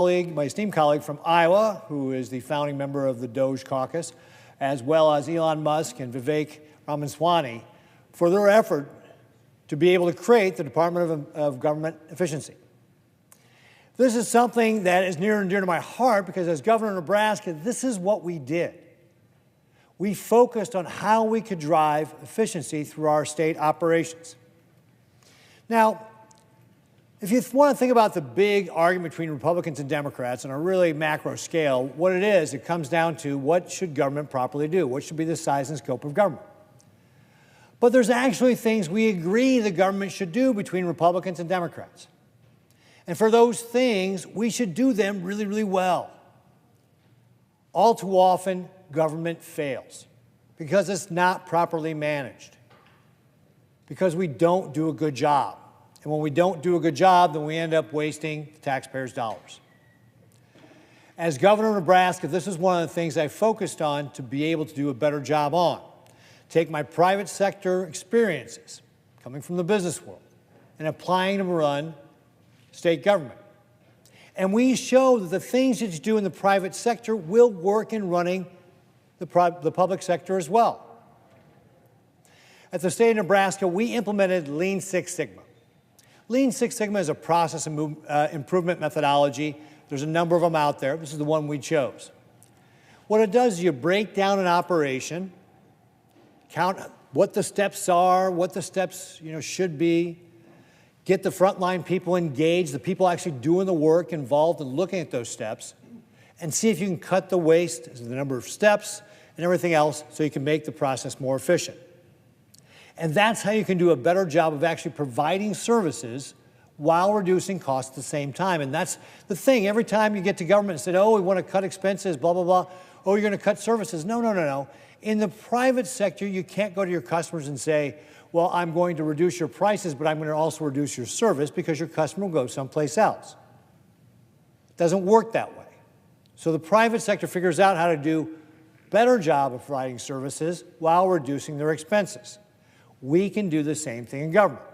my esteemed colleague from Iowa, who is the founding member of the DOGE caucus, as well as Elon Musk and Vivek Ramaswamy, for their effort to be able to create the Department of Government Efficiency. This is something that is near and dear to my heart because as governor of Nebraska, this is what we did. We focused on how we could drive efficiency through our state operations. Now, if you want to think about the big argument between Republicans and Democrats on a really macro scale, what it is, it comes down to what should government properly do? What should be the size and scope of government? But there's actually things we agree the government should do between Republicans and Democrats. And for those things, we should do them really, really well. All too often, government fails because it's not properly managed, because we don't do a good job. And when we don't do a good job, then we end up wasting the taxpayers' dollars. As governor of Nebraska, this is one of the things I focused on to be able to do a better job on. Take my private sector experiences, coming from the business world, and applying them to run state government. And we show that the things that you do in the private sector will work in running the public sector as well. At the state of Nebraska, we implemented Lean Six Sigma. Lean Six Sigma is a process improvement methodology. There's a number of them out there. This is the one we chose. What it does is you break down an operation, count what the steps are, what the steps should be, get the frontline people engaged, the people actually doing the work involved in looking at those steps, and see if you can cut the waste, the number of steps, and everything else so you can make the process more efficient. And that's how you can do a better job of actually providing services while reducing costs at the same time. And that's the thing. Every time you get to government and say, oh, we want to cut expenses, blah, blah, blah. Oh, you're going to cut services. No, no, no, no. In the private sector, you can't go to your customers and say, well, I'm going to reduce your prices, but I'm going to also reduce your service because your customer will go someplace else. It doesn't work that way. So the private sector figures out how to do a better job of providing services while reducing their expenses. We can do the same thing in government.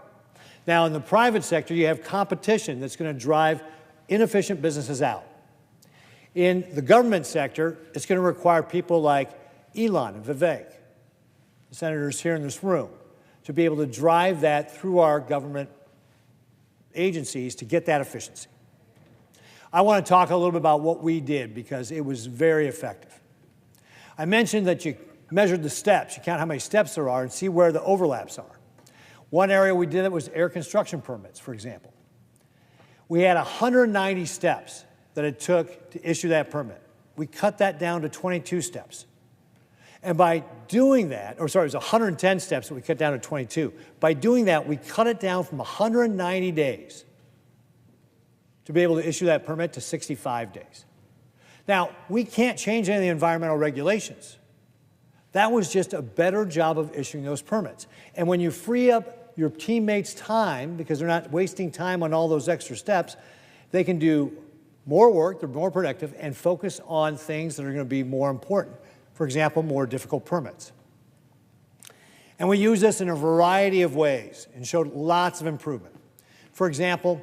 Now, in the private sector, you have competition that's going to drive inefficient businesses out. In the government sector, it's going to require people like Elon and Vivek, the senators here in this room, to be able to drive that through our government agencies to get that efficiency. I want to talk a little bit about what we did because it was very effective. I mentioned that you measured the steps. You count how many steps there are and see where the overlaps are. One area we did it was air construction permits, for example. We had 190 steps that it took to issue that permit. We cut that down to 22 steps. And by doing that, it was 110 steps that we cut down to 22. By doing that, we cut it down from 190 days to be able to issue that permit to 65 days. Now, we can't change any of the environmental regulations. That was just a better job of issuing those permits. And when you free up your teammates' time, because they're not wasting time on all those extra steps, they can do more work, they're more productive, and focus on things that are going to be more important. For example, more difficult permits. And we use this in a variety of ways and showed lots of improvement. For example,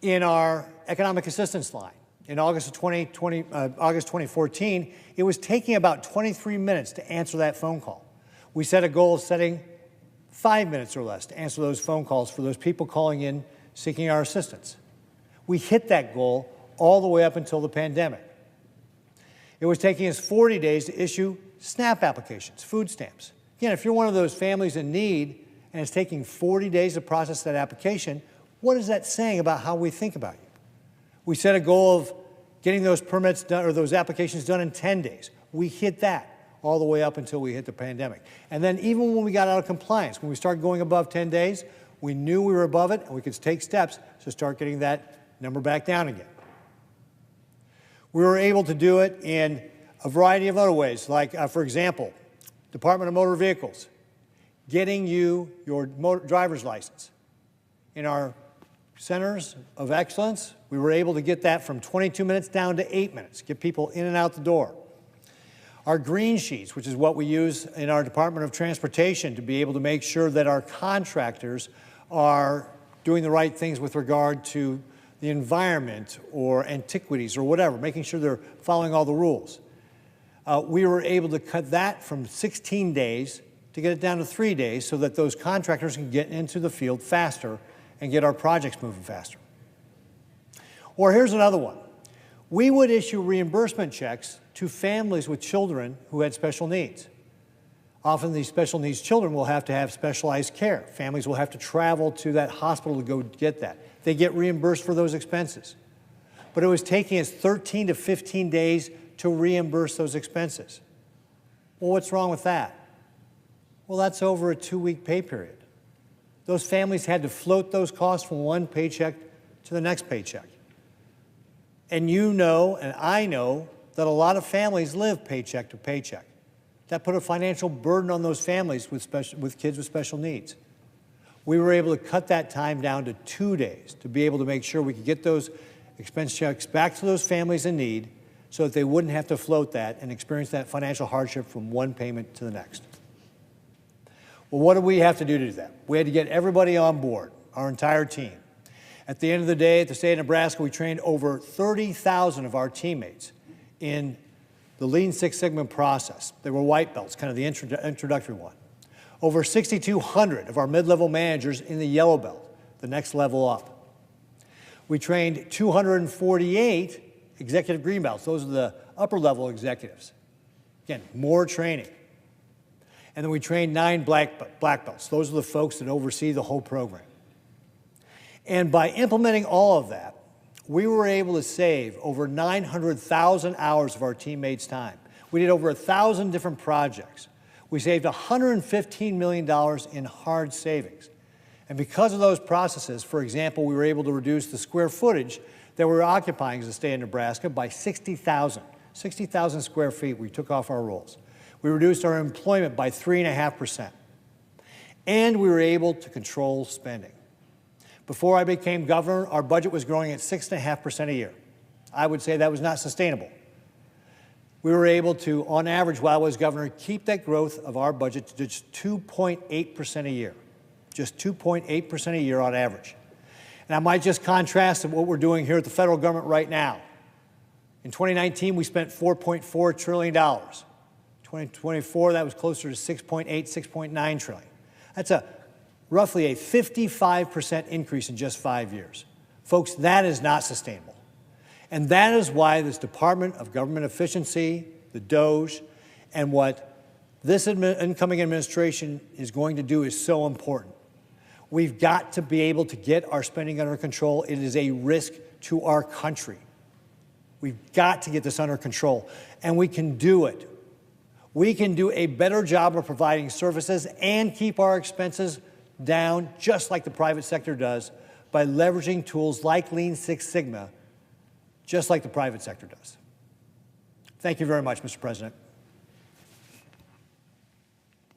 in our economic assistance line, in August 2014, it was taking about 23 minutes to answer that phone call. We set a goal of setting 5 minutes or less to answer those phone calls for those people calling in seeking our assistance. We hit that goal all the way up until the pandemic. It was taking us 40 days to issue SNAP applications, food stamps. Again, if you're one of those families in need and it's taking 40 days to process that application, what is that saying about how we think about you? We set a goal of getting those permits done or those applications done in 10 days. We hit that all the way up until we hit the pandemic. And then even when we got out of compliance, when we started going above 10 days, we knew we were above it and we could take steps to start getting that number back down again. We were able to do it in a variety of other ways, like, for example, Department of Motor Vehicles, getting you your driver's license. In our centers of excellence, we were able to get that from 22 minutes down to 8 minutes, get people in and out the door. Our green sheets, which is what we use in our Department of Transportation to be able to make sure that our contractors are doing the right things with regard to the environment or antiquities or whatever, making sure they're following all the rules. We were able to cut that from 16 days to get it down to 3 days so that those contractors can get into the field faster and get our projects moving faster. Or here's another one. We would issue reimbursement checks to families with children who had special needs. Often these special needs children will have to have specialized care. Families will have to travel to that hospital to go get that. They get reimbursed for those expenses. But it was taking us 13 to 15 days to reimburse those expenses. Well, what's wrong with that? Well, that's over a 2-week pay period. Those families had to float those costs from one paycheck to the next paycheck. And you know, and I know, that a lot of families live paycheck to paycheck. That put a financial burden on those families with kids with special needs. We were able to cut that time down to 2 days to be able to make sure we could get those expense checks back to those families in need so that they wouldn't have to float that and experience that financial hardship from one payment to the next. Well, what did we have to do that? We had to get everybody on board, our entire team. At the end of the day, at the state of Nebraska, we trained over 30,000 of our teammates in the Lean Six Sigma process. They were white belts, kind of the introductory one. Over 6,200 of our mid-level managers in the yellow belt, the next level up. We trained 248 executive green belts. Those are the upper level executives. Again, more training. And then we trained 9 black belts. Those are the folks that oversee the whole program. And by implementing all of that, we were able to save over 900,000 hours of our teammates' time. We did over 1,000 different projects. We saved $115 million in hard savings. And because of those processes, for example, we were able to reduce the square footage that we were occupying as a state of Nebraska by 60,000 square feet we took off our rolls. We reduced our employment by 3.5%. And we were able to control spending. Before I became governor, our budget was growing at 6.5% a year. I would say that was not sustainable. We were able to, on average, while I was governor, keep that growth of our budget to just 2.8% a year. Just 2.8% a year on average. And I might just contrast to what we're doing here at the federal government right now. In 2019, we spent $4.4 trillion. 2024, that was closer to 6.8, 6.9 trillion. That's roughly a 55% increase in just 5 years. Folks, that is not sustainable. And that is why this Department of Government Efficiency, the DOGE, and what this incoming administration is going to do is so important. We've got to be able to get our spending under control. It is a risk to our country. We've got to get this under control, and we can do it. We can do a better job of providing services and keep our expenses down, just like the private sector does, by leveraging tools like Lean Six Sigma, just like the private sector does. Thank you very much, Mr. President.